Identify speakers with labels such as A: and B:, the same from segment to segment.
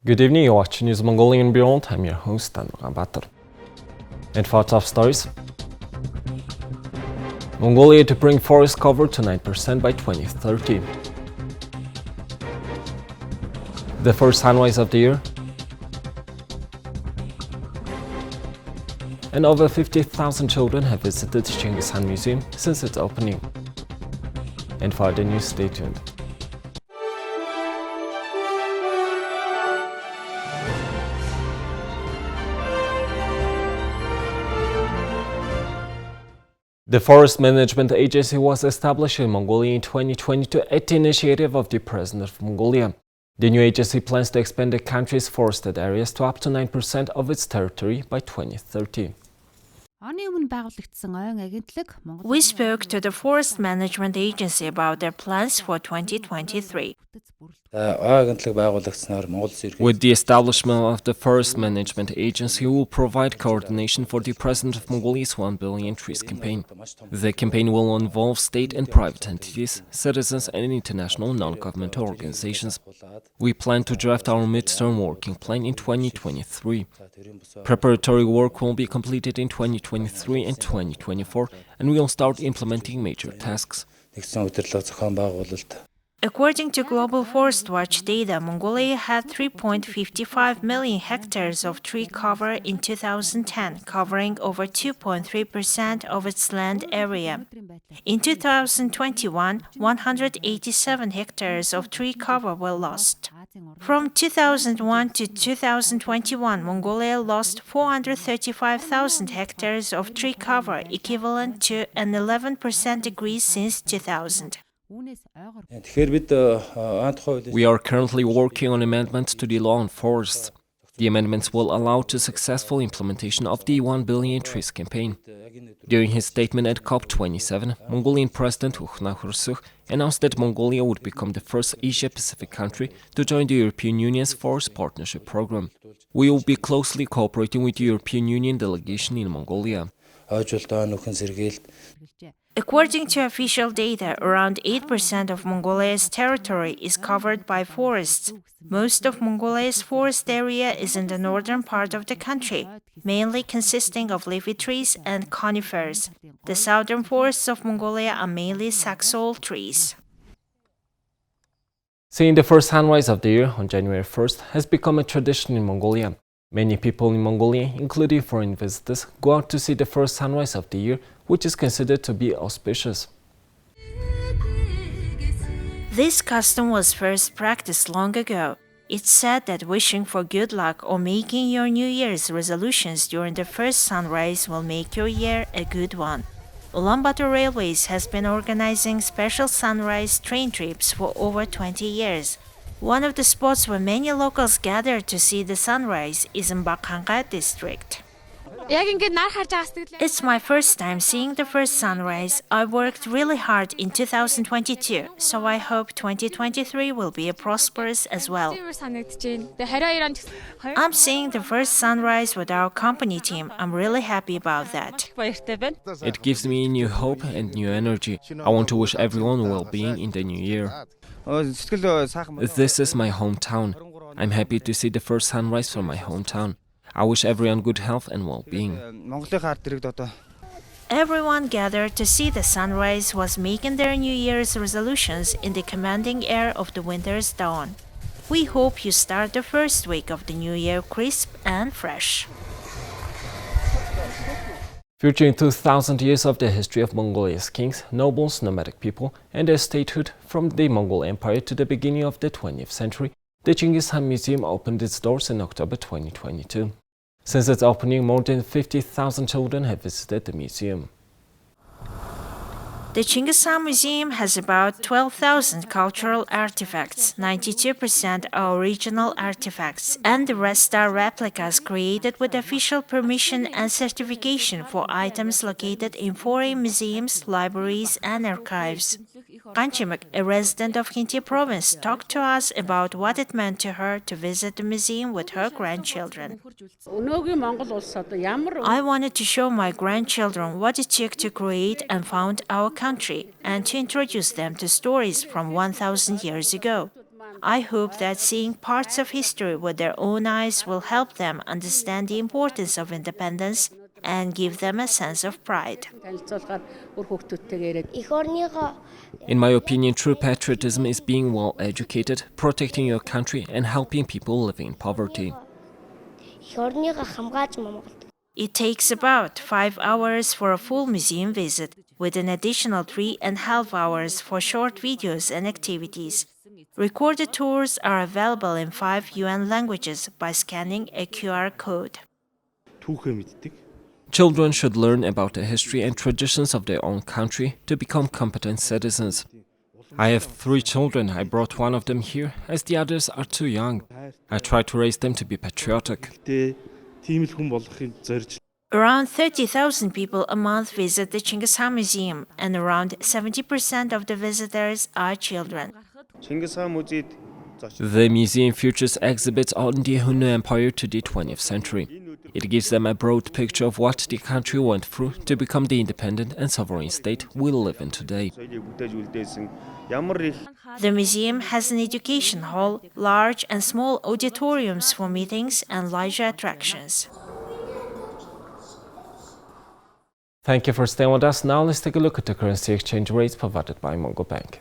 A: Good evening, you're watching News Mongolian World. I'm your host, Dan Batar. And for top stories, Mongolia to bring forest cover to 9% by 2030. The first sunrise of the year. And over 50,000 children have visited Chinggis Khaan Museum since its opening. And for the news, stay tuned. The Forest Management Agency was established in Mongolia in 2022 at the initiative of the President of Mongolia. The new agency plans to expand the country's forested areas to up to 9% of its territory by 2030.
B: We spoke to the Forest Management Agency about their plans for 2023.
A: With the establishment of the Forest Management Agency, we will provide coordination for the President of Mongolia's 1 billion trees campaign. The campaign will involve state and private entities, citizens and international non-governmental organizations. We plan to draft our midterm working plan in 2023. Preparatory work will be completed in 2023 and 2024, and we will start implementing major tasks.
B: According to Global Forest Watch data, Mongolia had 3.55 million hectares of tree cover in 2010, covering over 2.3% of its land area. In 2021, 187 hectares of tree cover were lost. From 2001 to 2021, Mongolia lost 435,000 hectares of tree cover, equivalent to an 11% decrease since 2000.
A: We are currently working on amendments to the law on forests. The amendments will allow the successful implementation of the 1 billion trees campaign. During his statement at COP27, Mongolian President Ukhnaakhursuh announced that Mongolia would become the first Asia-Pacific country to join the European Union's Forest Partnership Program. We will be closely cooperating with the European Union delegation in Mongolia.
B: According to official data, around 8% of Mongolia's territory is covered by forests. Most of Mongolia's forest area is in the northern part of the country, mainly consisting of leafy trees and conifers. The southern forests of Mongolia are mainly saxaul trees.
A: Seeing the first sunrise of the year on January 1st has become a tradition in Mongolia. Many people in Mongolia, including foreign visitors, go out to see the first sunrise of the year, which is considered to be auspicious.
B: This custom was first practiced long ago. It's said that wishing for good luck or making your New Year's resolutions during the first sunrise will make your year a good one. Ulaanbaatar Railways has been organizing special sunrise train trips for over 20 years. One of the spots where many locals gather to see the sunrise is in Bakhanga district. It's my first time seeing the first sunrise. I worked really hard in 2022, so I hope 2023 will be prosperous as well. I'm seeing the first sunrise with our company team. I'm really happy about that.
A: It gives me new hope and new energy. I want to wish everyone well-being in the new year. This is my hometown. I'm happy to see the first sunrise from my hometown. I wish everyone good health and well-being.
B: Everyone gathered to see the sunrise was making their New Year's resolutions in the commanding air of the winter's dawn. We hope you start the first week of the new year crisp and fresh.
A: Featuring 2,000 years of the history of Mongolia's kings, nobles, nomadic people, and their statehood from the Mongol Empire to the beginning of the 20th century, the Chinggis Khaan Museum opened its doors in October 2022. Since its opening, more than 50,000 children have visited the museum.
B: The Chinggis Khaan Museum has about 12,000 cultural artifacts. 92% are original artifacts, and the rest are replicas created with official permission and certification for items located in foreign museums, libraries, and archives. Kanchimak, a resident of Khinti province, talked to us about what it meant to her to visit the museum with her grandchildren. I wanted to show my grandchildren what it took to create and found our country and to introduce them to stories from 1,000 years ago. I hope that seeing parts of history with their own eyes will help them understand the importance of independence and give them a sense of pride.
A: In my opinion, true patriotism is being well educated, protecting your country, and helping people living in poverty.
B: It takes about 5 hours for a full museum visit, with an additional 3.5 hours for short videos and activities. Recorded tours are available in 5 UN languages by scanning a QR code.
A: Children should learn about the history and traditions of their own country to become competent citizens. I have 3 children. I brought one of them here, as the others are too young. I try to raise them to be patriotic.
B: Around 30,000 people a month visit the Chinggis Khaan Museum, and around 70% of the visitors are children.
A: The museum features exhibits on the Hunnu Empire to the 20th century. It gives them a broad picture of what the country went through to become the independent and sovereign state we live in today.
B: The museum has an education hall, large and small auditoriums for meetings and leisure attractions.
A: Thank you for staying with us. Now let's take a look at the currency exchange rates provided by Mongol Bank.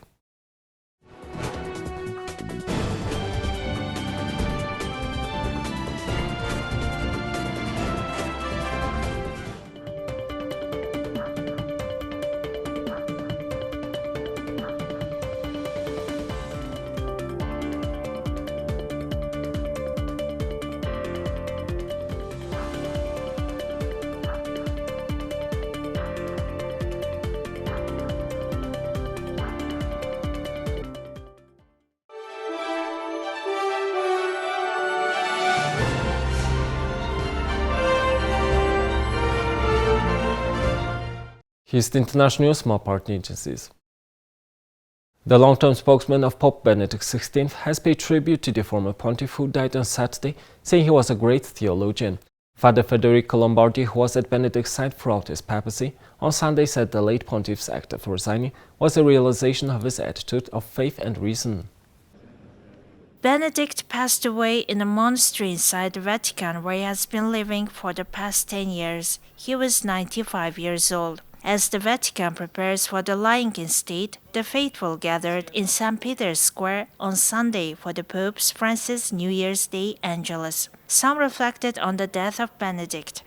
A: Here's the international news from our partner agencies. The long-term spokesman of Pope Benedict XVI has paid tribute to the former pontiff who died on Saturday, saying he was a great theologian. Father Federico Lombardi, who was at Benedict's side throughout his papacy, on Sunday said the late pontiff's act of resigning was a realization of his attitude of faith and reason.
B: Benedict passed away in a monastery inside the Vatican, where he has been living for the past 10 years. He was 95 years old. As the Vatican prepares for the lying-in state, the faithful gathered in St. Peter's Square on Sunday for the Pope Francis' New Year's Day Angelus. Some reflected on the death of Benedict.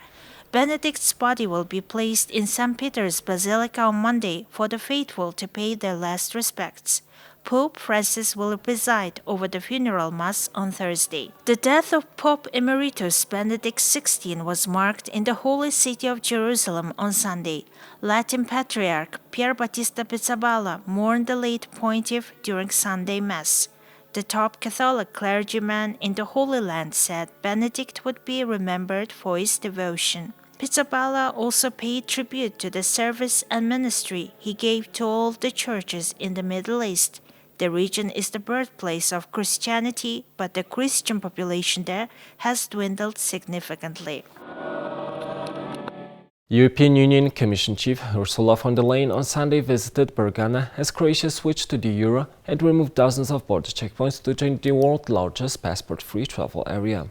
B: Benedict's body will be placed in St. Peter's Basilica on Monday for the faithful to pay their last respects. Pope Francis will preside over the funeral mass on Thursday. The death of Pope Emeritus Benedict XVI was marked in the holy city of Jerusalem on Sunday. Latin Patriarch Pier Battista Pizzaballa mourned the late pontiff during Sunday Mass. The top Catholic clergyman in the Holy Land said Benedict would be remembered for his devotion. Pizzaballa also paid tribute to the service and ministry he gave to all the churches in the Middle East. The region is the birthplace of Christianity, but the Christian population there has dwindled significantly.
A: European Union Commission Chief Ursula von der Leyen on Sunday visited Bulgaria as Croatia switched to the euro and removed dozens of border checkpoints to join the world's largest passport-free travel area.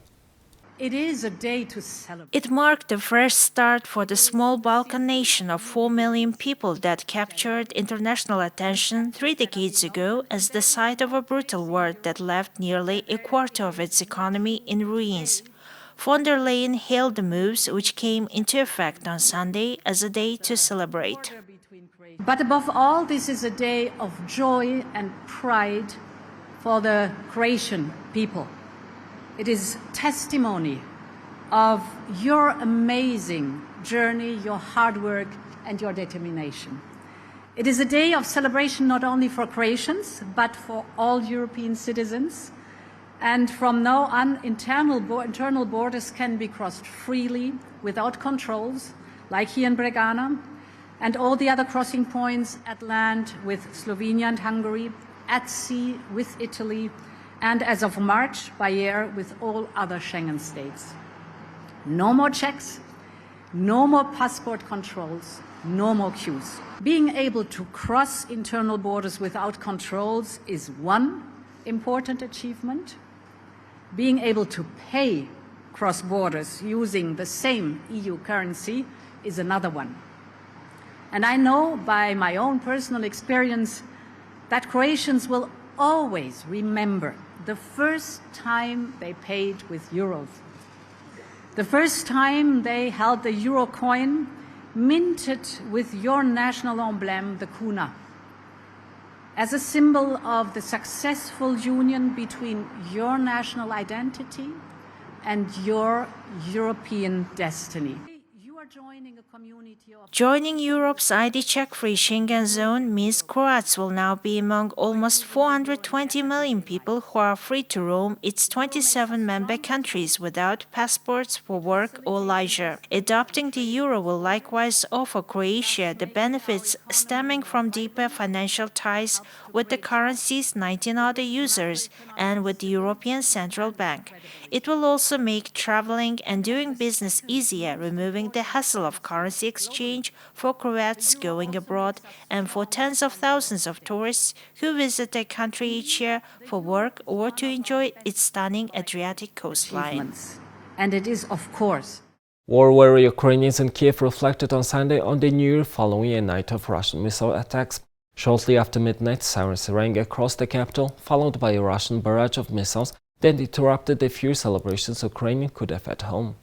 C: It is a day to celebrate.
B: It marked the fresh start for the small Balkan nation of 4 million people that captured international attention 3 decades ago as the site of a brutal war that left nearly a quarter of its economy in ruins. Von der Leyen hailed the moves, which came into effect on Sunday, as a day to celebrate.
C: But above all, this is a day of joy and pride for the Croatian people. It is testimony of your amazing journey, your hard work, and your determination. It is a day of celebration not only for Croatians, but for all European citizens. And from now on, internal borders can be crossed freely, without controls, like here in Bregana, and all the other crossing points at land with Slovenia and Hungary, at sea with Italy, and as of March, by air with all other Schengen states. No more checks, no more passport controls, no more queues. Being able to cross internal borders without controls is one, important achievement. Being able to pay cross borders using the same EU currency is another one. And I know by my own personal experience that Croatians will always remember the first time they paid with euros. The first time they held the euro coin minted with your national emblem, the kuna, as a symbol of the successful union between your national identity and your European destiny.
B: Joining Europe's ID check-free Schengen zone means Croats will now be among almost 420 million people who are free to roam its 27 member countries without passports for work or leisure. Adopting the euro will likewise offer Croatia the benefits stemming from deeper financial ties with the currency's 19 other users and with the European Central Bank. It will also make traveling and doing business easier, removing the hassle of currency exchange for Croats going abroad and for tens of thousands of tourists who visit the country each year for work or to enjoy its stunning Adriatic coastline.
C: And it is, of course,
A: War-weary Ukrainians in Kiev reflected on Sunday on the New Year following a night of Russian missile attacks. Shortly after midnight, sirens rang across the capital, followed by a Russian barrage of missiles that interrupted the few celebrations Ukrainians could have at home.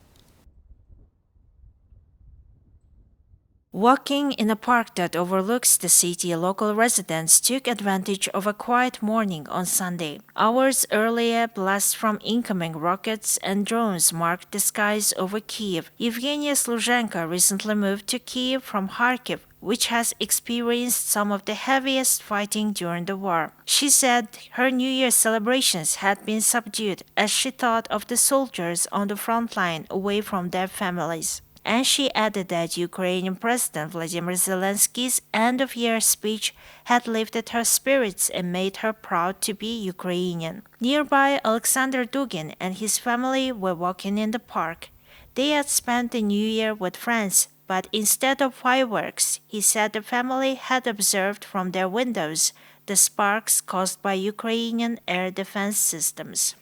B: Walking in a park that overlooks the city, local residents took advantage of a quiet morning on Sunday. Hours earlier, blasts from incoming rockets and drones marked the skies over Kiev. Evgenia Sluzhenko recently moved to Kiev from Kharkiv, which has experienced some of the heaviest fighting during the war. She said her New Year's celebrations had been subdued as she thought of the soldiers on the front line away from their families. And she added that Ukrainian President Vladimir Zelensky's end-of-year speech had lifted her spirits and made her proud to be Ukrainian. Nearby, Alexander Dugin and his family were walking in the park. They had spent the New Year with friends, but instead of fireworks, he said the family had observed from their windows the sparks caused by Ukrainian air defense systems.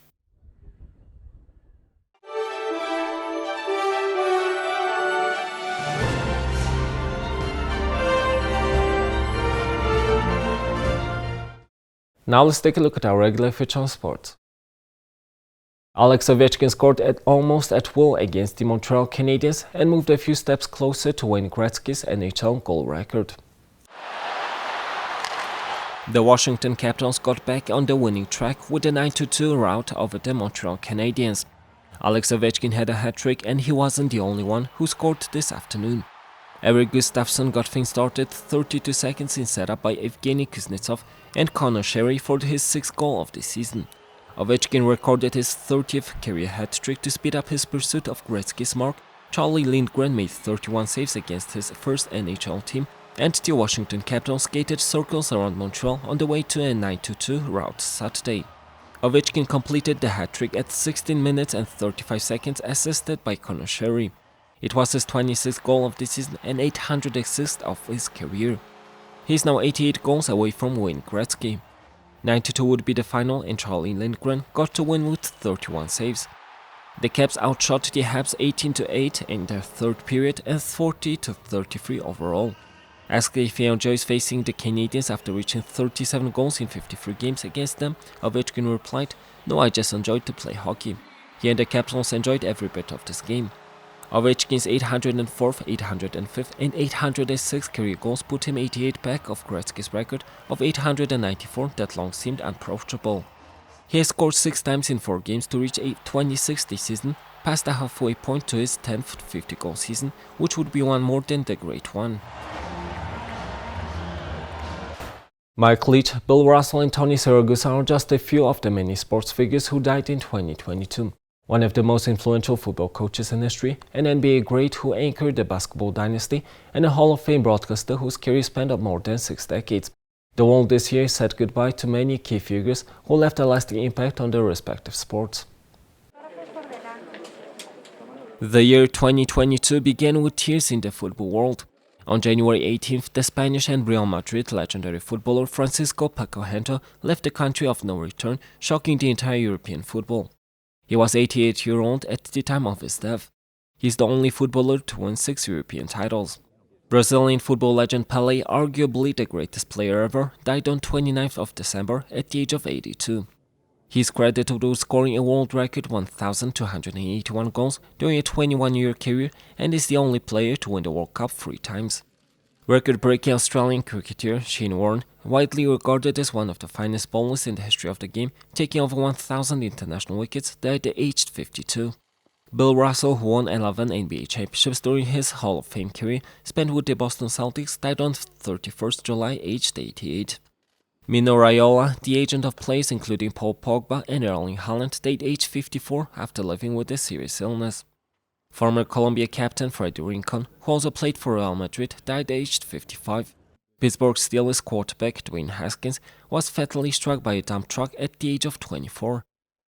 A: Now let's take a look at our regular feature on sports. Alex Ovechkin scored almost at will against the Montreal Canadiens and moved a few steps closer to Wayne Gretzky's NHL goal record. The Washington Capitals got back on the winning track with a 9-2 rout over the Montreal Canadiens. Alex Ovechkin had a hat-trick and he wasn't the only one who scored this afternoon. Eric Gustafsson got things started 32 seconds in setup by Evgeny Kuznetsov and Connor Sherry for his 6th goal of the season. Ovechkin recorded his 30th career hat-trick to speed up his pursuit of Gretzky's mark. Charlie Lindgren made 31 saves against his first NHL team, and the Washington Capitals skated circles around Montreal on the way to a 9-2 rout Saturday. Ovechkin completed the hat-trick at 16 minutes and 35 seconds, assisted by Connor Sherry. It was his 26th goal of the season and 800th assist of his career. He is now 88 goals away from Wayne Gretzky. 9-2 would be the final and Charlie Lindgren got to win with 31 saves. The Caps outshot the Habs 18-8 in their third period and 40-33 overall. As Cliffy is facing the Canadiens after reaching 37 goals in 53 games against them, Ovechkin replied, "No, I just enjoyed to play hockey." He and the Capitals enjoyed every bit of this game. Ovechkin's 804th, 805th and 806th career goals put him 88 back of Gretzky's record of 894 that long seemed unapproachable. He has scored 6 times in 4 games to reach 26 this season, past the halfway point to his 10th 50-goal season, which would be one more than the Great One. Mike Leach, Bill Russell and Tony Siragusa are just a few of the many sports figures who died in 2022. One of the most influential football coaches in history, an NBA great who anchored the basketball dynasty, and a Hall of Fame broadcaster whose career spanned more than 6 decades. The world this year said goodbye to many key figures who left a lasting impact on their respective sports. The year 2022 began with tears in the football world. On January 18th, the Spanish and Real Madrid legendary footballer Francisco Paco Gento left the country of no return, shocking the entire European football. He was 88-year-old at the time of his death. He is the only footballer to win 6 European titles. Brazilian football legend Pelé, arguably the greatest player ever, died on 29th of December at the age of 82. He is credited with scoring a world record 1,281 goals during a 21-year career and is the only player to win the World Cup 3 times. Record-breaking Australian cricketer Shane Warne, widely regarded as one of the finest bowlers in the history of the game, taking over 1,000 international wickets, died at aged 52. Bill Russell, who won 11 NBA championships during his Hall of Fame career spent with the Boston Celtics, died on 31st July aged 88. Mino Raiola, the agent of players including Paul Pogba and Erling Haaland, died aged 54 after living with a serious illness. Former Colombia captain Freddie Rincon, who also played for Real Madrid, died aged 55. Pittsburgh Steelers quarterback Dwayne Haskins was fatally struck by a dump truck at the age of 24.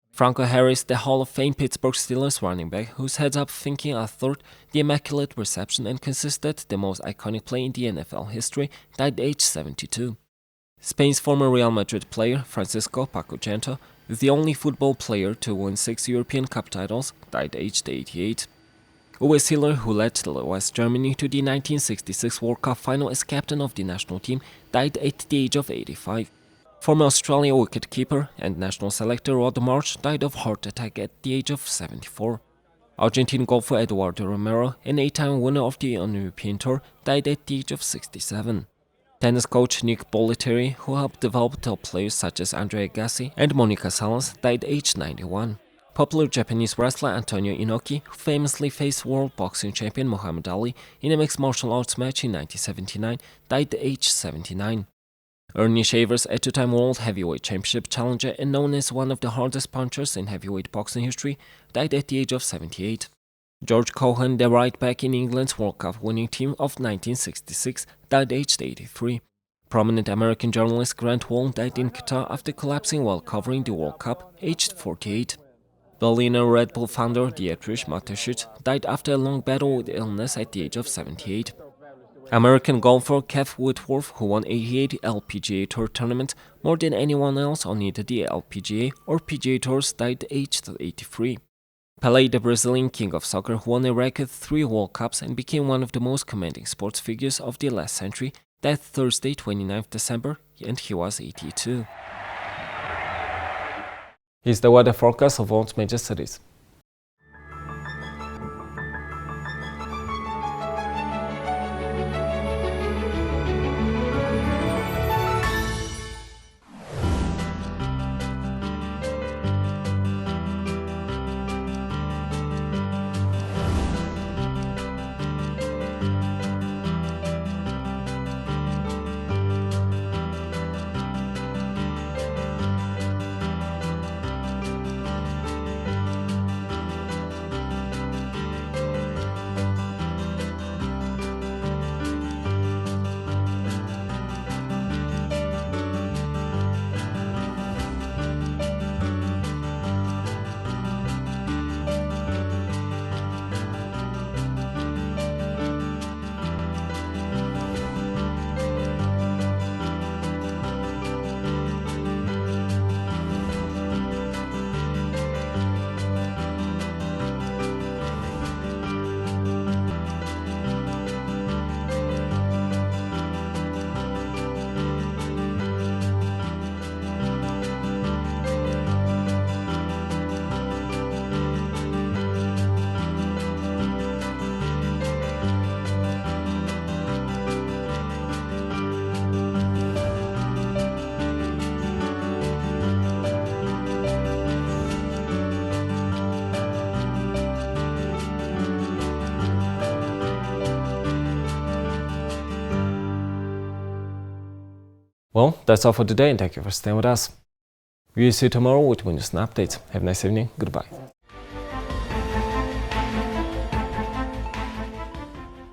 A: Franco Harris, the Hall of Fame Pittsburgh Steelers running back, whose heads-up thinking authored the Immaculate Reception and consisted the most iconic play in the NFL history, died aged 72. Spain's former Real Madrid player Francisco Paco Gento, the only football player to win 6 European Cup titles, died aged 88. Uwe Seeler, who led West Germany to the 1966 World Cup final as captain of the national team, died at the age of 85. Former Australia wicketkeeper and national selector Rod Marsh died of heart attack at the age of 74. Argentine golfer Eduardo Romero, an 8-time winner of the European Tour, died at the age of 67. Tennis coach Nick Bollettieri, who helped develop top players such as Andre Agassi and Monica Seles, died aged 91. Popular Japanese wrestler Antonio Inoki, who famously faced world boxing champion Muhammad Ali in a mixed martial arts match in 1979, died at age 79. Ernie Shavers, a 2-time world heavyweight championship challenger and known as one of the hardest punchers in heavyweight boxing history, died at the age of 78. George Cohan, the right back in England's World Cup winning team of 1966, died aged 83. Prominent American journalist Grant Wall died in Qatar after collapsing while covering the World Cup, aged 48. Billionaire Red Bull founder Dietrich Mateschitz died after a long battle with illness at the age of 78. American golfer Keith Whitworth, who won 88 LPGA Tour tournaments, more than anyone else on either the LPGA or PGA Tours, died aged 83. Pelé, the Brazilian king of soccer, who won a record 3 World Cups and became one of the most commanding sports figures of the last century, died Thursday, 29th December, and he was 82. Here's the weather forecast of all major cities. Well, that's all for today, and thank you for staying with us. We'll see you tomorrow with news and updates. Have a nice evening. Goodbye.